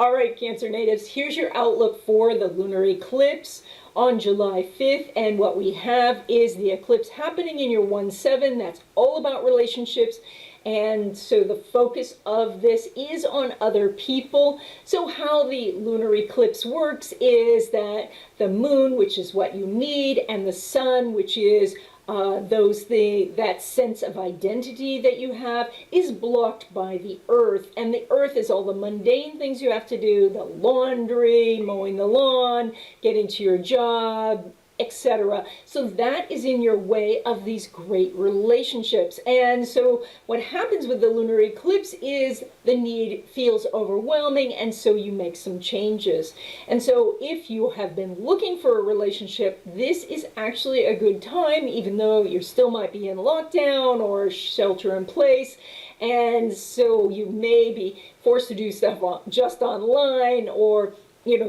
All right, Cancer natives, here's your outlook for the lunar eclipse on July 5th. And what we have is the eclipse happening in your 1-7. That's all about relationships. And so the focus of this is on other people. So how the lunar eclipse works is that the moon, which is what you need, and the sun, which is that sense of identity that you have, is blocked by the earth. And the earth is all the mundane things you have to do, the laundry, mowing the lawn, getting to your job, etc. So that is in your way of these great relationships. And so what happens with the lunar eclipse is the need feels overwhelming, and so you make some changes. And so if you have been looking for a relationship, this is actually a good time, even though you still might be in lockdown or shelter in place. And so you may be forced to do stuff just online, or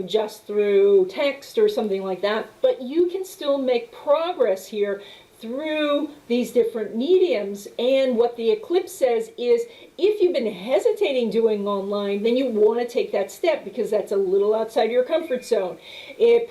just through text or something like that, but you can still make progress here through these different mediums. And what the eclipse says is, if you've been hesitating doing online, then you want to take that step, because that's a little outside your comfort zone.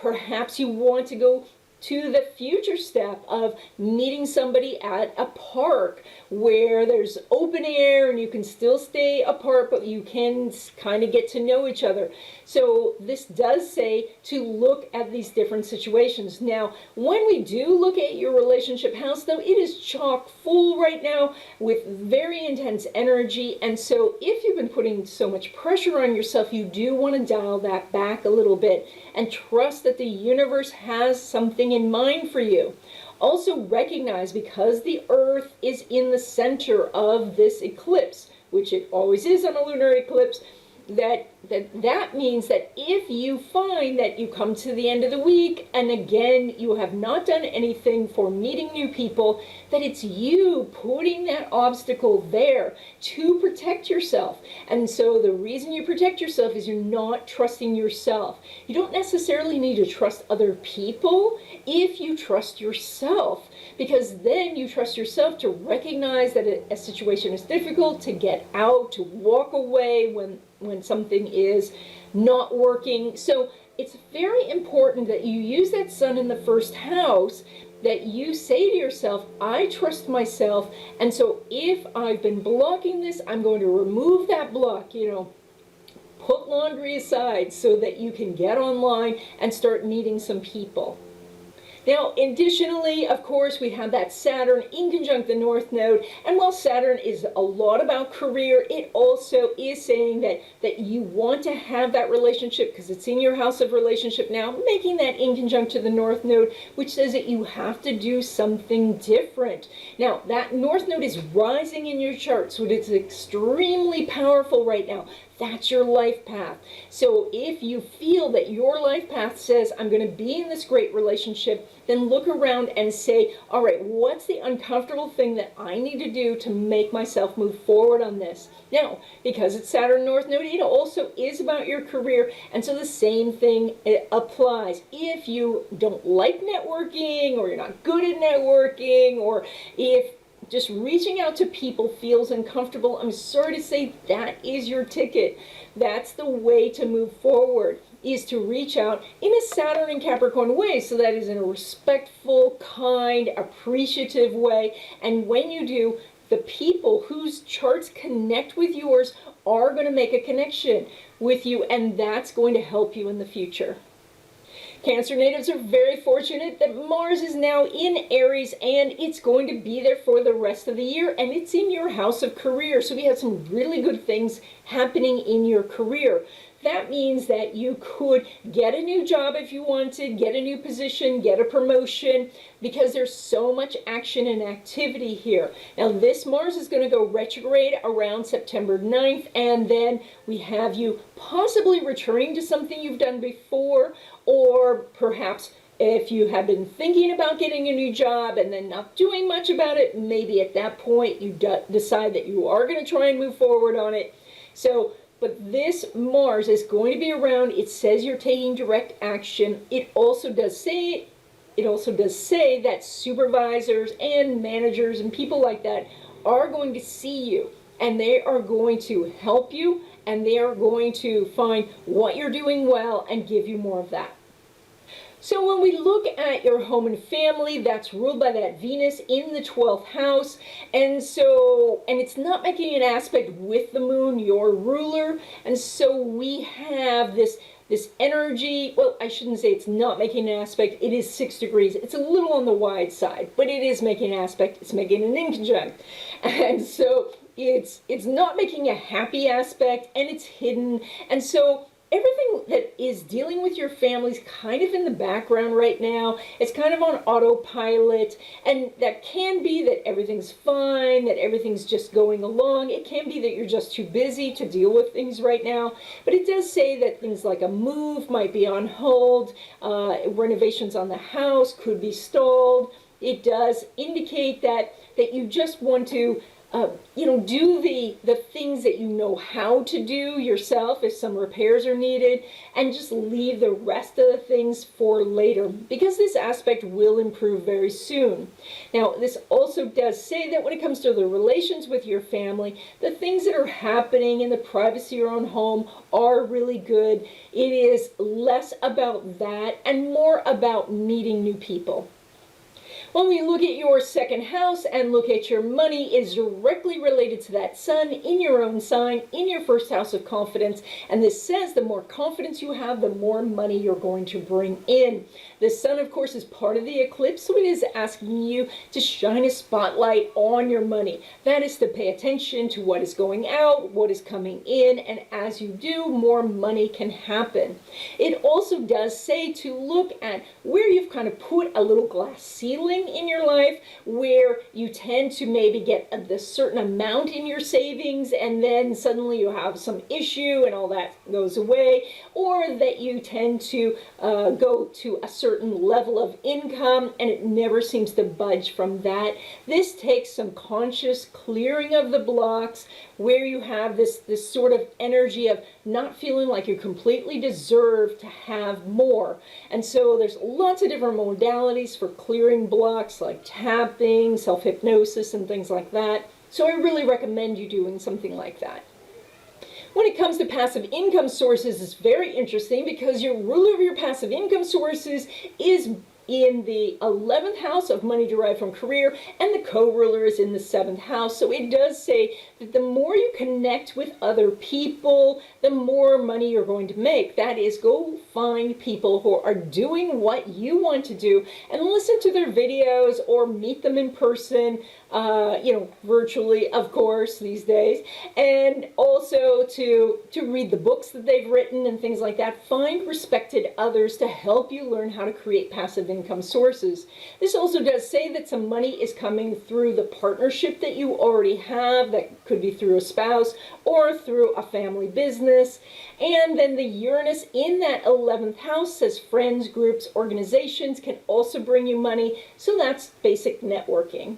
Perhaps you want to go to the future step of meeting somebody at a park where there's open air and you can still stay apart, but you can kind of get to know each other. So this does say to look at these different situations. Now, when we do look at your relationship house, though, it is chock full right now with very intense energy. And so if you've been putting so much pressure on yourself, you do want to dial that back a little bit and trust that the universe has something in mind for you. Also recognize, because the earth is in the center of this eclipse, which it always is on a lunar eclipse, that means that if you find that you come to the end of the week and again you have not done anything for meeting new people, that it's you putting that obstacle there to protect yourself. And so the reason you protect yourself is you're not trusting yourself. You don't necessarily need to trust other people if you trust yourself, because then you trust yourself to recognize that a situation is difficult, to get out, to walk away when something is not working. So it's very important that you use that sun in the first house, that you say to yourself, I trust myself, and so if I've been blocking this, I'm going to remove that block. Put laundry aside so that you can get online and start meeting some people. Now, additionally, of course, we have that Saturn in conjunct the North Node. And while Saturn is a lot about career, it also is saying that you want to have that relationship, because it's in your house of relationship now, making that in conjunct to the North Node, which says that you have to do something different. Now, that North Node is rising in your chart, so it's extremely powerful right now. That's your life path. So if you feel that your life path says, I'm going to be in this great relationship, then look around and say, all right, what's the uncomfortable thing that I need to do to make myself move forward on this? Now, because it's Saturn North Node, it also is about your career. And so the same thing applies. If you don't like networking, or you're not good at networking, or if just reaching out to people feels uncomfortable, I'm sorry to say that is your ticket. That's the way to move forward, is to reach out in a Saturn and Capricorn way. So that is in a respectful, kind, appreciative way. And when you do, the people whose charts connect with yours are going to make a connection with you, and that's going to help you in the future. Cancer natives are very fortunate that Mars is now in Aries, and it's going to be there for the rest of the year, and it's in your house of career. So we have some really good things happening in your career. That means that you could get a new job if you wanted, get a new position, get a promotion, because there's so much action and activity here. Now, this Mars is going to go retrograde around September 9th, and then we have you possibly returning to something you've done before, or perhaps if you have been thinking about getting a new job and then not doing much about it, maybe at that point you decide that you are going to try and move forward on it. But this Mars is going to be around. It says you're taking direct action. It also does say that supervisors and managers and people like that are going to see you, and they are going to help you and they are going to find what you're doing well and give you more of that. So when we look at your home and family, that's ruled by that Venus in the 12th house. And it's not making an aspect with the moon, your ruler. And so we have this energy. Well, I shouldn't say it's not making an aspect. It is 6 degrees. It's a little on the wide side, but it is making an aspect. It's making an inconjunct. And so it's not making a happy aspect, and it's hidden. And so everything that is dealing with your family is kind of in the background right now. It's kind of on autopilot, and that can be that everything's fine, that everything's just going along. It can be that you're just too busy to deal with things right now, but it does say that things like a move might be on hold, renovations on the house could be stalled. It does indicate that you just want to do the things that you know how to do yourself if some repairs are needed, and just leave the rest of the things for later, because this aspect will improve very soon. Now, this also does say that when it comes to the relations with your family, the things that are happening in the privacy of your own home are really good. It is less about that and more about meeting new people. When we look at your second house and look at your money, it is directly related to that sun in your own sign, in your first house of confidence. And this says the more confidence you have, the more money you're going to bring in. The sun, of course, is part of the eclipse, so it is asking you to shine a spotlight on your money. That is to pay attention to what is going out, what is coming in, and as you do, more money can happen. It also does say to look at where you've kind of put a little glass ceiling in your life, where you tend to maybe get a certain amount in your savings, and then suddenly you have some issue and all that goes away, or that you tend to go to a certain level of income and it never seems to budge from that. This takes some conscious clearing of the blocks, where you have this sort of energy of not feeling like you completely deserve to have more. And so there's lots of different modalities for clearing blocks, like tapping, self-hypnosis, and things like that. So I really recommend you doing something like that. When it comes to passive income sources, it's very interesting because your ruler of your passive income sources is in the 11th house of money derived from career, and the co-ruler is in the 7th house. So it does say that the more you connect with other people, the more money you're going to make. That is, go find people who are doing what you want to do and listen to their videos or meet them in person, virtually, of course, these days, and also to read the books that they've written and things like that. Find respected others to help you learn how to create passive income sources. This also does say that some money is coming through the partnership that you already have. That could be through a spouse or through a family business. And then the Uranus in that 11th house says friends, groups, organizations can also bring you money. So that's basic networking.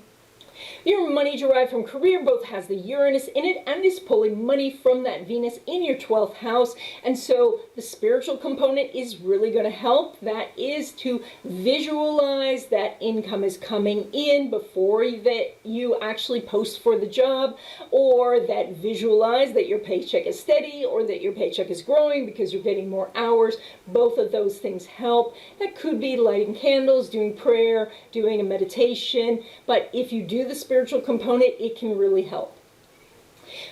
Your money derived from career both has the Uranus in it and is pulling money from that Venus in your 12th house. And so the spiritual component is really going to help. That is to visualize that income is coming in before that you actually post for the job, or that visualize that your paycheck is steady or that your paycheck is growing because you're getting more hours. Both of those things help. That could be lighting candles, doing prayer, doing a meditation. But if you do the spiritual component, it can really help.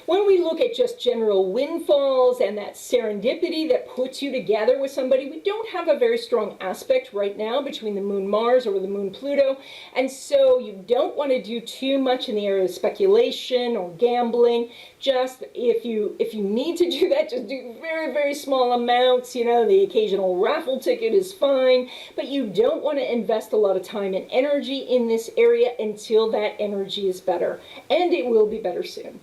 When we look at just general windfalls and that serendipity that puts you together with somebody, we don't have a very strong aspect right now between the moon Mars or the moon Pluto, and so you don't want to do too much in the area of speculation or gambling. Just if you need to do that, just do very, very small amounts. The occasional raffle ticket is fine, but you don't want to invest a lot of time and energy in this area until that energy is better, and it will be better soon.